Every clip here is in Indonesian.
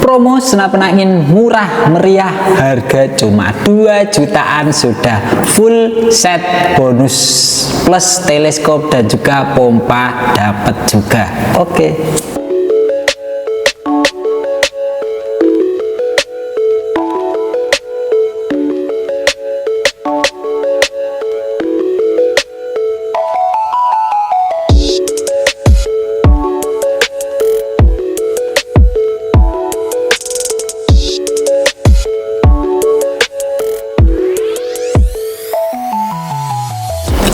Promo senapan angin murah meriah, harga cuma 2 jutaan sudah full set bonus plus teleskop dan juga pompa dapat juga. Oke.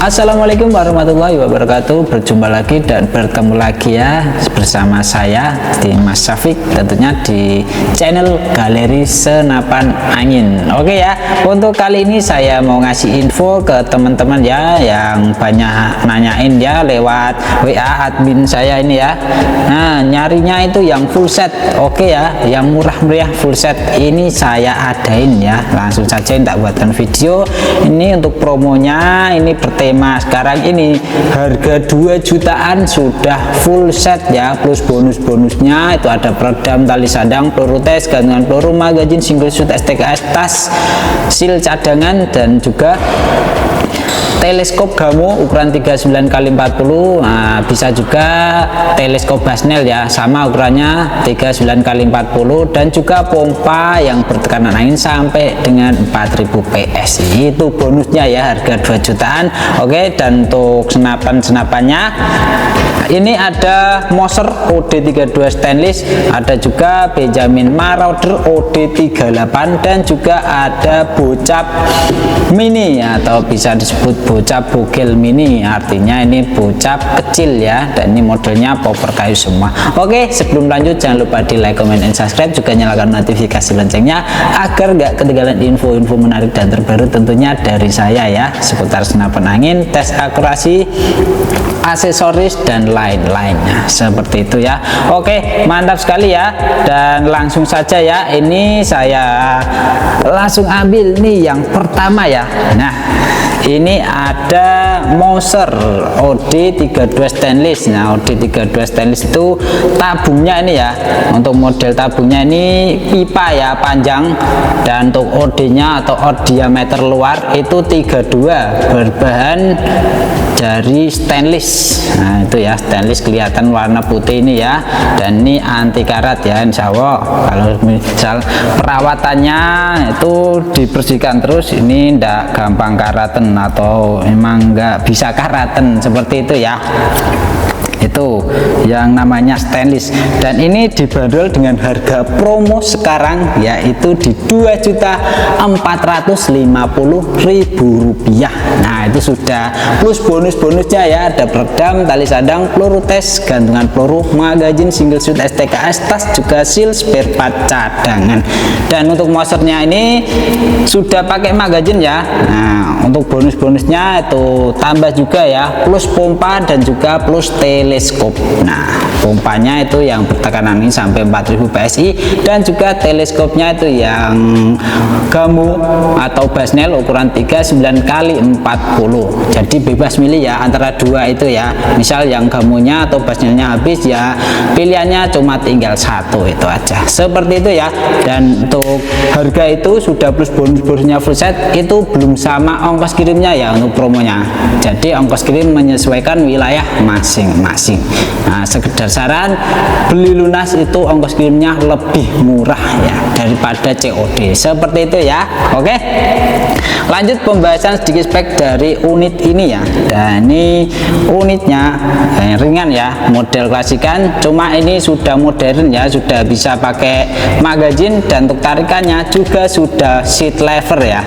Assalamualaikum warahmatullahi wabarakatuh. Berjumpa lagi dan bertemu lagi ya bersama saya di Mas Syafiq, tentunya di channel Galeri Senapan Angin. Oke ya, untuk kali ini saya mau ngasih info ke teman-teman ya yang banyak nanyain ya lewat WA admin saya ini ya. Nah, nyarinya itu yang full set. Oke ya, yang murah meriah full set ini saya adain ya. Langsung saja tak buatkan video ini untuk promonya. Ini bertema sekarang ini harga 2 jutaan sudah full set ya, plus bonus-bonusnya itu ada peredam, tali sadang, peluru tes, gantungan peluru, magazin, single shoot, STKS, tas, seal cadangan, dan juga teleskop Gamo ukuran 39x40. Nah, bisa juga teleskop Basnel ya, sama ukurannya 39x40, dan juga pompa yang bertekanan angin sampai dengan 4000 PSI. Itu bonusnya ya, harga 2 jutaan. Oke, dan untuk senapannya ini ada Moser OD32 stainless, ada juga Benjamin Marauder OD38, dan juga ada Bocap mini atau bisa disebut bocap bogel mini, artinya ini bocap kecil ya, dan ini modelnya popper kayu semua. Oke, sebelum lanjut jangan lupa di like, comment, dan subscribe, juga nyalakan notifikasi loncengnya agar nggak ketinggalan info-info menarik dan terbaru tentunya dari saya ya, seputar senapan angin, tes akurasi, aksesoris, dan lain-lainnya seperti itu ya. Oke, mantap sekali ya, dan langsung saja ya, ini saya langsung ambil nih yang pertama ya. Nah, ini ada Moser OD32 stainless. Nah, OD32 stainless itu tabungnya ini ya, untuk model tabungnya ini pipa ya, panjang, dan untuk OD nya atau OD diameter luar itu 32, berbahan dari stainless. Nah, itu ya, stainless, kelihatan warna putih ini ya, dan ini anti karat ya, insya Allah. Kalau misal perawatannya itu dibersihkan terus, ini ndak gampang karatan atau emang nggak bisa karatan seperti itu ya. Itu yang namanya stainless, dan ini dibanderol dengan harga promo sekarang yaitu di Rp2.450.000. Nah, itu sudah plus bonus-bonusnya ya, ada peredam, tali sadang, peluru tes, gantungan peluru, magazin, single shoot, STKS, tas, juga seal, spare part cadangan. Dan untuk Mosernya ini sudah pakai magazin ya. Nah, untuk bonus-bonusnya itu tambah juga ya, plus pompa dan juga plus teleskop. Nah, pompanya itu yang bertekanan ini sampai 4000 PSI, dan juga teleskopnya itu yang Gamo atau Basnel ukuran 39x40. Jadi bebas milih ya antara dua itu ya. Misal yang Gamonya atau Basnelnya habis ya, pilihannya cuma tinggal satu, itu aja. Seperti itu ya. Dan untuk harga itu sudah plus bonus-bonusnya full set, itu belum sama ongkos kirimnya ya untuk promonya. Jadi ongkos kirim menyesuaikan wilayah masing-masing. Nah, sekedar saran, beli lunas itu ongkos kirimnya lebih murah ya daripada COD, seperti itu ya. Oke, lanjut pembahasan sedikit spek dari unit ini ya. Dan ini unitnya ringan ya, model klasikan, cuma ini sudah modern ya, sudah bisa pakai magazin, dan untuk tarikannya juga sudah seat lever ya,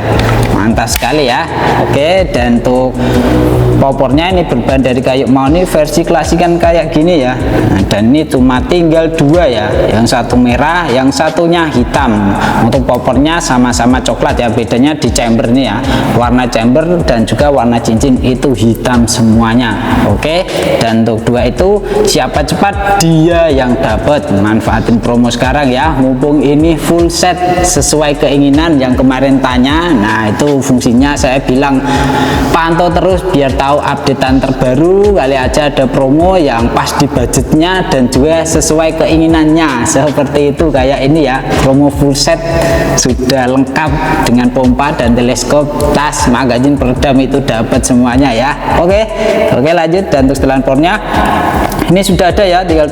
mantap sekali ya. Oke, dan untuk popornya ini berbahan dari kayu mahoni versi klasikan kayak gini ya. Nah, dan ini cuma tinggal dua ya, yang satu merah, yang satunya hitam. Untuk popornya sama-sama coklat ya, bedanya di chamber ini ya, warna chamber dan juga warna cincin itu hitam semuanya. Oke, dan untuk dua itu siapa cepat dia yang dapat. Manfaatin promo sekarang ya, mumpung ini full set sesuai keinginan yang kemarin tanya. Nah, itu fungsinya saya bilang pantau terus biar tahu updatean terbaru, kali aja ada promo promo yang pas di budgetnya dan juga sesuai keinginannya, seperti itu. Kayak ini ya, promo full set sudah lengkap dengan pompa dan teleskop, tas, magazin, peredam, itu dapat semuanya ya. Oke lanjut. Dan untuk setelan powernya ini sudah ada ya, tinggal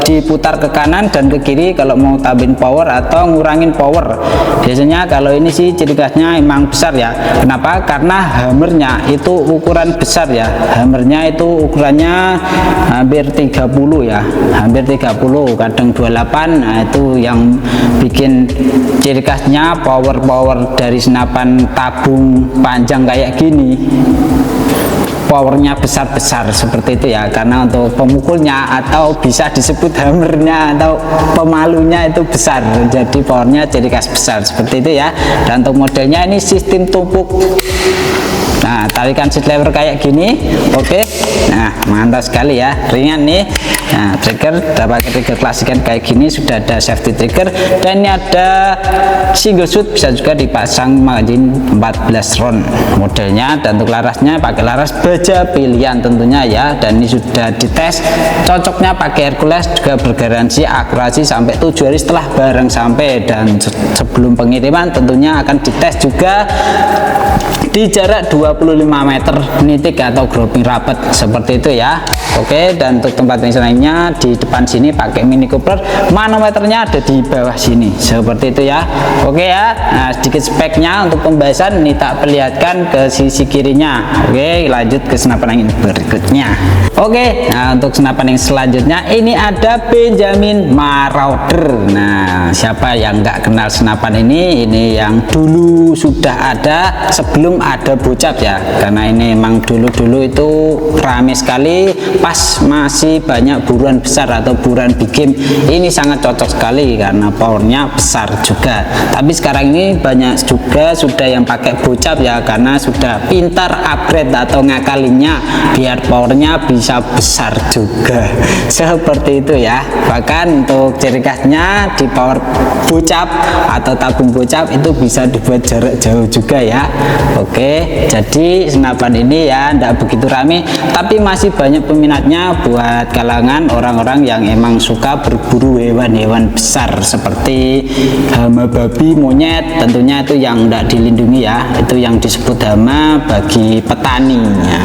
diputar ke kanan dan ke kiri kalau mau tambahin power atau ngurangin power. Biasanya kalau ini sih ciri khasnya emang besar ya. Kenapa? Karena hammernya itu ukuran besar ya. Hammernya itu ukurannya hampir 30 ya, hampir 30, kadang 28. Nah, itu yang bikin ciri khasnya power dari senapan tabung panjang kayak gini. Powernya besar-besar seperti itu ya, karena untuk pemukulnya atau bisa disebut hammernya atau pemalunya itu besar, jadi powernya jadi khas besar seperti itu ya. Dan untuk modelnya ini sistem tumpuk. Nah, tarikan seat lever kayak gini. Oke. Nah, mantap sekali ya, ringan nih. Nah, trigger dapat trigger klasik kan kayak gini, sudah ada safety trigger, dan ini ada single shoot, bisa juga dipasang magazin 14 round modelnya. Dan untuk larasnya pakai laras baja pilihan tentunya ya, dan ini sudah dites cocoknya pakai Hercules, juga bergaransi akurasi sampai 7 hari setelah barang sampai. Dan sebelum pengiriman tentunya akan dites juga di jarak 25 meter nitik atau grouping rapat seperti itu ya. Oke, dan untuk tempat lainnya di depan sini pakai Mini Cooper, manometernya ada di bawah sini seperti itu ya. Oke ya. Nah, sedikit speknya untuk pembahasan ini tak perlihatkan ke sisi kirinya. Oke, lanjut ke senapan angin berikutnya. Oke, nah untuk senapan yang selanjutnya ini ada Benjamin Marauder. Nah, siapa yang nggak kenal senapan ini? Ini yang dulu sudah ada sebelum ada bocap ya, karena ini emang dulu itu rame sekali pas masih banyak buruan besar atau buruan big game. Ini sangat cocok sekali karena powernya besar juga. Tapi sekarang ini banyak juga sudah yang pakai bocap ya, karena sudah pintar upgrade atau ngakalinya biar powernya bisa besar juga seperti itu ya. Bahkan untuk ciri khasnya di power bocap atau tabung bocap itu bisa dibuat jarak jauh juga ya. Oke, jadi senapan ini ya tidak begitu rame, tapi masih banyak peminatnya buat kalangan orang-orang yang emang suka berburu hewan-hewan besar seperti hama babi, monyet. Tentunya itu yang tidak dilindungi ya, itu yang disebut hama bagi petani ya.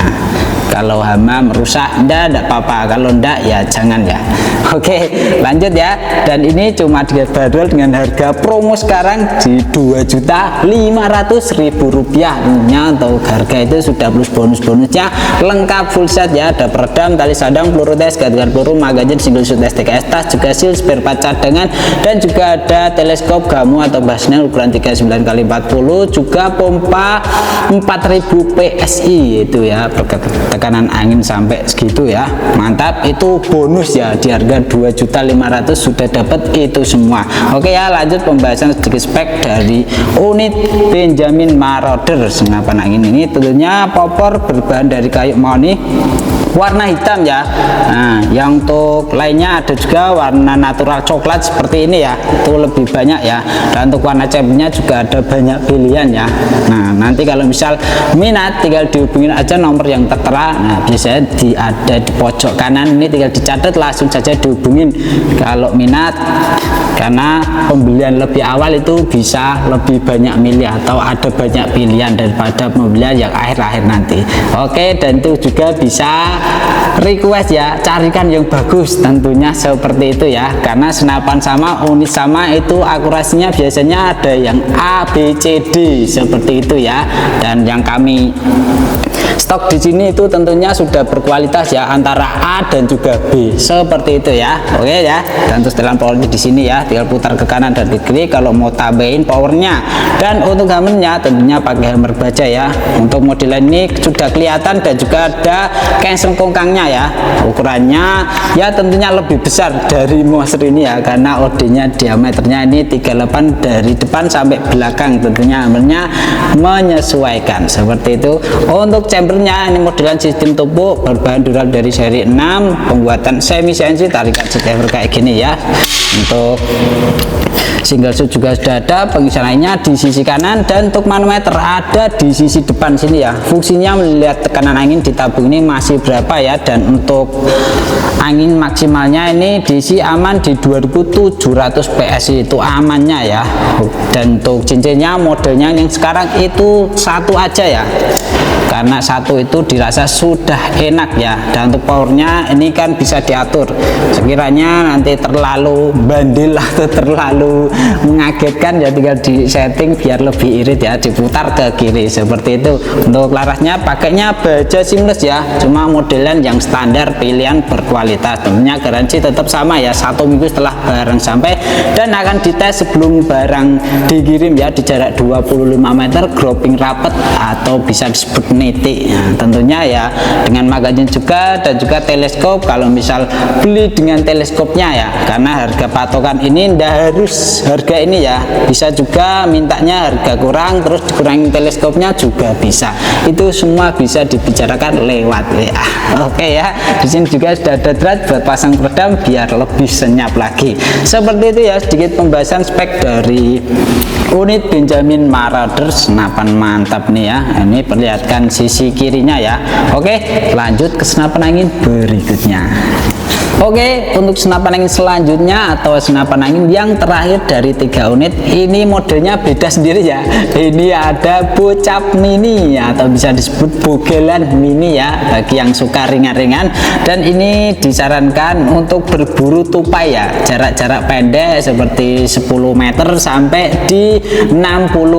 Kalau hama merusak tidak apa-apa, kalau enggak ya jangan ya. Oke, lanjut ya. Dan ini cuma dibanderol dengan harga promo sekarang di Rp2.500.000. Tentunya untuk harga itu sudah plus bonus-bonusnya lengkap full set ya. Ada peredam, tali sadang, peluru tes, gantungan peluru, magazin, single shoot STKS, tas, juga seal, spare part cadangan, dan juga ada teleskop gamu atau Basnel ukuran 39x40, juga pompa 4000 PSI itu ya, tekanan angin sampai segitu ya. Mantap, itu bonus ya, di harga 2.500.000 sudah dapat itu semua. Oke ya, lanjut pembahasan sedikit spek dari unit Benjamin Marauder senapan angin ini. Tentunya popor berbahan dari kayu mahoni warna hitam ya. Nah, yang untuk lainnya ada juga warna natural coklat seperti ini ya, itu lebih banyak ya. Dan untuk warna cabenya juga ada banyak pilihan ya. Nah, nanti kalau misal minat tinggal dihubungin aja nomor yang tertera. Nah, biasanya ada di pojok kanan ini, tinggal dicatat langsung saja dihubungin kalau minat, karena pembelian lebih awal itu bisa lebih banyak milih atau ada banyak pilihan daripada pembelian yang akhir-akhir nanti. Oke, dan itu juga bisa request ya, carikan yang bagus tentunya seperti itu ya, karena senapan sama, unit sama, itu akurasinya biasanya ada yang A, B, C, D seperti itu ya. Dan yang kami stok di sini itu tentunya sudah berkualitas ya, antara A dan juga B seperti itu ya. Oke ya. Dan untuk setelan powernya di sini ya, tinggal putar ke kanan dan ke kiri kalau mau tambahin powernya. Dan untuk hammernya tentunya pakai hammer baja ya. Untuk model ini sudah kelihatan, dan juga ada cancel kongkangnya ya. Ukurannya ya tentunya lebih besar dari monster ini ya, karena OD-nya diameternya ini 38 dari depan sampai belakang. Tentunya hammernya menyesuaikan seperti itu. Untuk chambernya ini modelan sistem tumpuk berbahan dural dari seri 6, pembuatan semi CNC, tarikan seat lever kayak gini ya. Untuk single shoot juga sudah ada, pengisian lainnya di sisi kanan, dan untuk manometer ada di sisi depan sini ya. Fungsinya melihat tekanan angin di tabung ini masih berapa ya, dan untuk angin maksimalnya ini diisi aman di 2700 PS, itu amannya ya. Dan untuk cincinnya modelnya yang sekarang itu satu aja ya, karena satu itu dirasa sudah enak ya. Dan untuk powernya ini kan bisa diatur sekiranya nanti terlalu bandel atau terlalu mengagetkan ya, tinggal di setting biar lebih irit ya, diputar ke kiri seperti itu. Untuk larasnya pakainya baja seamless ya, cuma modelan yang standar pilihan berkualitas. Tentunya garansi tetap sama ya, 1 minggu setelah barang sampai, dan akan dites sebelum barang dikirim ya, di jarak 25 meter, grouping rapet atau bisa disebut niti. Nah, tentunya ya dengan magazin juga, dan juga teleskop kalau misal beli dengan teleskopnya ya, karena harga patokan ini ndak harus harga ini ya, bisa juga mintanya harga kurang terus dikurangin teleskopnya juga bisa, itu semua bisa dibicarakan lewat WA. Oke ya, di sini juga sudah ada drat buat pasang peredam biar lebih senyap lagi. Seperti itu ya, sedikit pembahasan spek dari unit Benjamin Marauder senapan mantap nih ya. Ini perlihatkan sisi kirinya ya. Oke, lanjut ke senapan angin berikutnya. Oke, untuk senapan angin selanjutnya atau senapan angin yang terakhir dari 3 unit ini modelnya beda sendiri ya. Ini ada Bocap Mini atau bisa disebut bogelan mini ya, bagi yang suka ringan-ringan, dan ini disarankan untuk berburu tupai ya, jarak-jarak pendek seperti 10 meter sampai di 60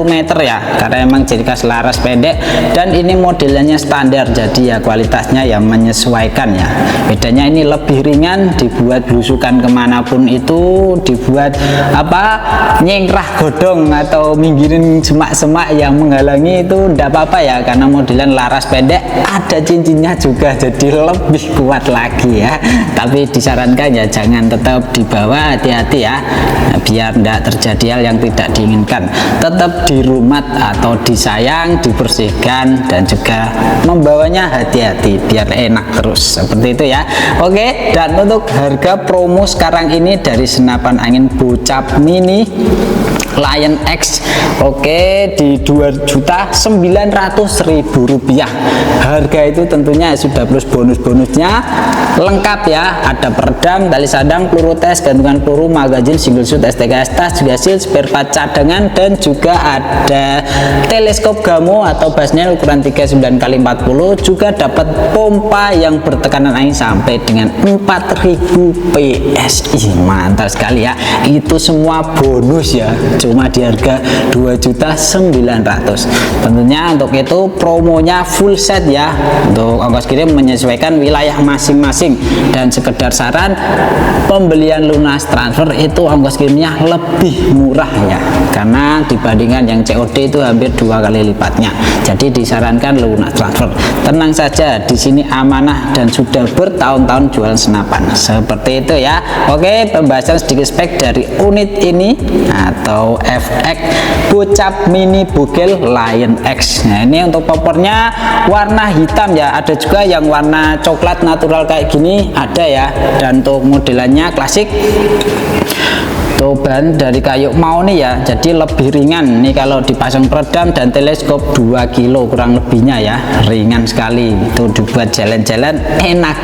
meter ya, karena emang jadi khas laras pendek, dan ini modelnya standar jadi ya kualitasnya yang menyesuaikan ya. Bedanya ini lebih ringan, dibuat belusukan kemanapun itu, dibuat apa nyengkrah godong atau minggirin semak-semak yang menghalangi itu ndak apa-apa ya, karena modelan laras pendek, ada cincinnya juga jadi lebih kuat lagi ya. Tapi disarankan ya jangan tetap dibawa, hati-hati ya, biar ndak terjadi hal yang tidak diinginkan. Tetap dirumat atau disayang, dibersihkan, dan juga membawanya hati-hati biar enak terus seperti itu ya. Oke, dan untuk harga promo sekarang ini dari senapan angin Bocap Mini Lion X, oke, di Rp2.900.000. Harga itu tentunya sudah plus bonus-bonusnya lengkap ya, ada peredam, tali sadang, peluru tes, gantungan peluru, magazin, single shoot, STKS, tas, juga seal, spare part cadangan, dan juga ada teleskop Gamo atau Basnel ukuran 39x40, juga dapat pompa yang bertekanan angin sampai dengan 4000 PSI. Mantap sekali ya, itu semua bonus ya, cuma di harga Rp2.900.000. Tentunya untuk itu promonya full set ya, untuk ongkos kirim menyesuaikan wilayah masing-masing, dan sekedar saran, pembelian lunas transfer itu ongkos kirimnya lebih murah ya, karena dibandingkan yang COD itu hampir 2 kali lipatnya. Jadi disarankan lunas transfer. Tenang saja, di sini amanah dan sudah bertahun-tahun jual senapan seperti itu ya. Oke, pembahasan sedikit spek dari unit ini atau FX Bocap Mini Bogel Lion X. Nah, ini untuk popornya warna hitam ya, ada juga yang warna coklat natural kayak gini ada ya, dan untuk modelannya klasik bahan dari kayu mahoni ya, jadi lebih ringan nih kalau dipasang peredam dan teleskop 2 kilo kurang lebihnya ya, ringan sekali, itu dibuat jalan-jalan enak.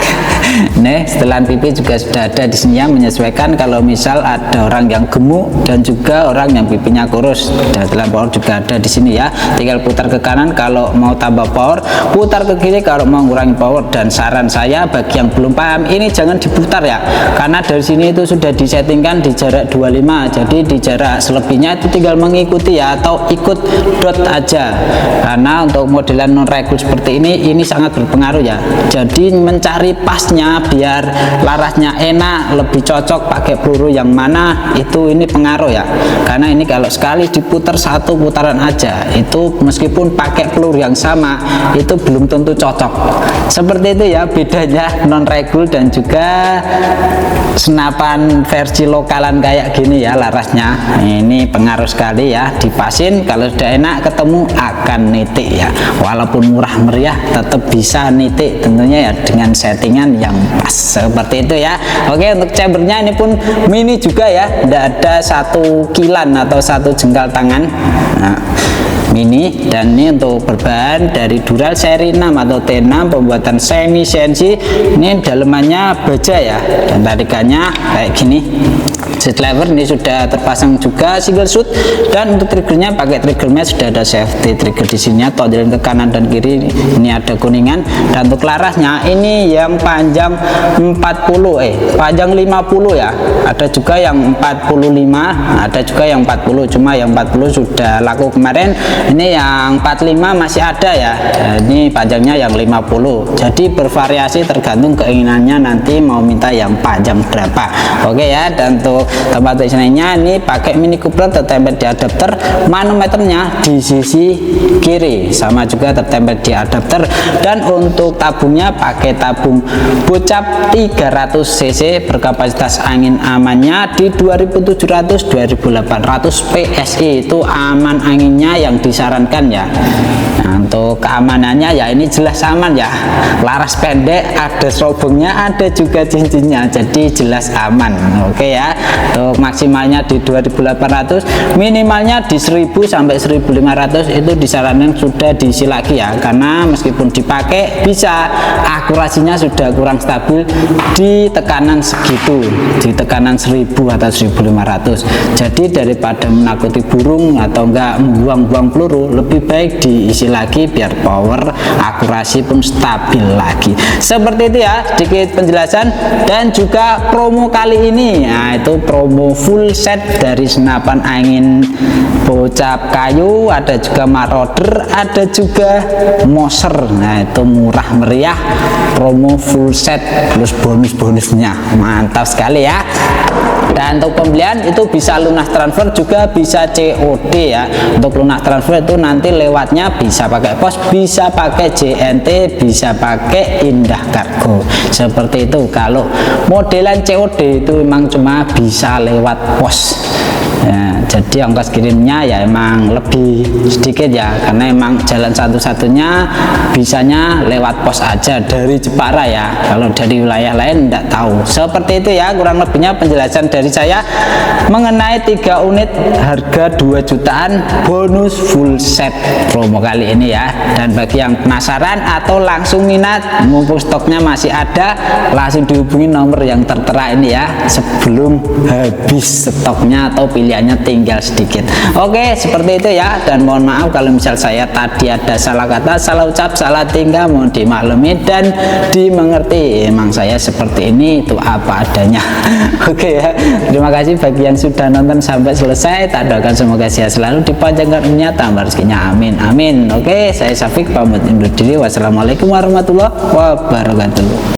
Nih setelan pipi juga sudah ada di sini ya, menyesuaikan kalau misal ada orang yang gemuk dan juga orang yang pipinya kurus. Dan setelan power juga ada di sini ya, tinggal putar ke kanan kalau mau tambah power, putar ke kiri kalau mau ngurangi power. Dan saran saya bagi yang belum paham ini jangan diputar ya, karena dari sini itu sudah disettingkan di jarak 25, jadi di jarak selebihnya itu tinggal mengikuti ya, atau ikut dot aja. Karena untuk modelan non regul seperti ini sangat berpengaruh ya, jadi mencari pasnya biar larasnya enak, lebih cocok pakai peluru yang mana, itu ini pengaruh ya. Karena ini kalau sekali diputar satu putaran aja, itu meskipun pakai peluru yang sama itu belum tentu cocok. Seperti itu ya bedanya non regul dan juga senapan versi lokalan kayak gini ya, larasnya ini pengaruh sekali ya. Dipasin kalau sudah enak ketemu akan nitik ya, walaupun murah meriah tetap bisa nitik tentunya ya, dengan settingan yang panjang pas seperti itu ya. Oke, untuk chambernya ini pun mini juga ya, tidak ada satu kilan atau satu jengkal tangan. Nah, mini, dan ini untuk berbahan dari Dural seri 6 atau T6 pembuatan semi CNC. Ini dalemannya baja ya, dan tarikannya kayak gini. Seat lever ini sudah terpasang juga single shoot, dan untuk triggernya pakai trigger match, sudah ada safety trigger di sini, toggle ke kanan dan kiri ini ada kuningan. Dan untuk larasnya ini yang panjang 50 ya, ada juga yang 45, ada juga yang 40, cuma yang 40 sudah laku kemarin. Ini yang 45 masih ada ya. Ini panjangnya yang 50, jadi bervariasi tergantung keinginannya nanti mau minta yang panjang berapa. Oke ya. Dan untuk tempat tulisannya ini pakai mini coupler tertempel di adapter, manometernya di sisi kiri sama juga tertempel di adapter. Dan untuk tabungnya pakai tabung bocap 300 cc berkapasitas angin amannya di 2700-2800 PSI, itu aman anginnya yang disarankan ya. Nah, untuk keamanannya ya ini jelas aman ya, laras pendek, ada serobongnya, ada juga cincinnya, jadi jelas aman. Oke ya. Untuk maksimalnya di 2800, minimalnya di 1000 sampai 1500 itu disarankan sudah diisi lagi ya, karena meskipun dipakai bisa akurasinya sudah kurang stabil di tekanan segitu, di tekanan 1000 atau 1500. Jadi daripada menakuti burung atau enggak membuang-buang peluru, lebih baik diisi lagi biar power akurasi pun stabil lagi. Seperti itu ya sedikit penjelasan. Dan juga promo kali ini, nah itu promo full set dari senapan angin bocap kayu, ada juga marauder, ada juga moser. Nah itu murah meriah, promo full set plus bonus-bonusnya mantap sekali ya. Dan untuk pembelian itu bisa lunas transfer, juga bisa COD ya. Untuk lunas transfer itu nanti lewatnya bisa pakai pos, bisa pakai JNT, bisa pakai Indah Kargo seperti itu. Kalau modelan COD itu memang cuma bisa lewat pos ya, jadi ongkos kirimnya ya emang lebih sedikit ya, karena emang jalan satu-satunya bisanya lewat pos aja dari Jepara ya. Kalau dari wilayah lain enggak tahu. Seperti itu ya kurang lebihnya penjelasan dari saya mengenai 3 unit harga 2 jutaan bonus full set promo kali ini ya. Dan bagi yang penasaran atau langsung minat, mumpung stoknya masih ada, langsung dihubungi nomor yang tertera ini ya sebelum habis stoknya atau pilihannya tinggal sedikit. Oke, seperti itu ya. Dan mohon maaf kalau misal saya tadi ada salah kata, salah ucap, salah tingkah, mohon dimaklumi dan dimengerti. Emang saya seperti ini, itu apa adanya. Oke ya. Terima kasih bagi yang sudah nonton sampai selesai. Tak doakan semoga sehat selalu, dipanjangkan umurnya, tambah rezekinya, amin amin. Oke, saya Syafiq pamit undur diri. Wassalamualaikum warahmatullahi wabarakatuh.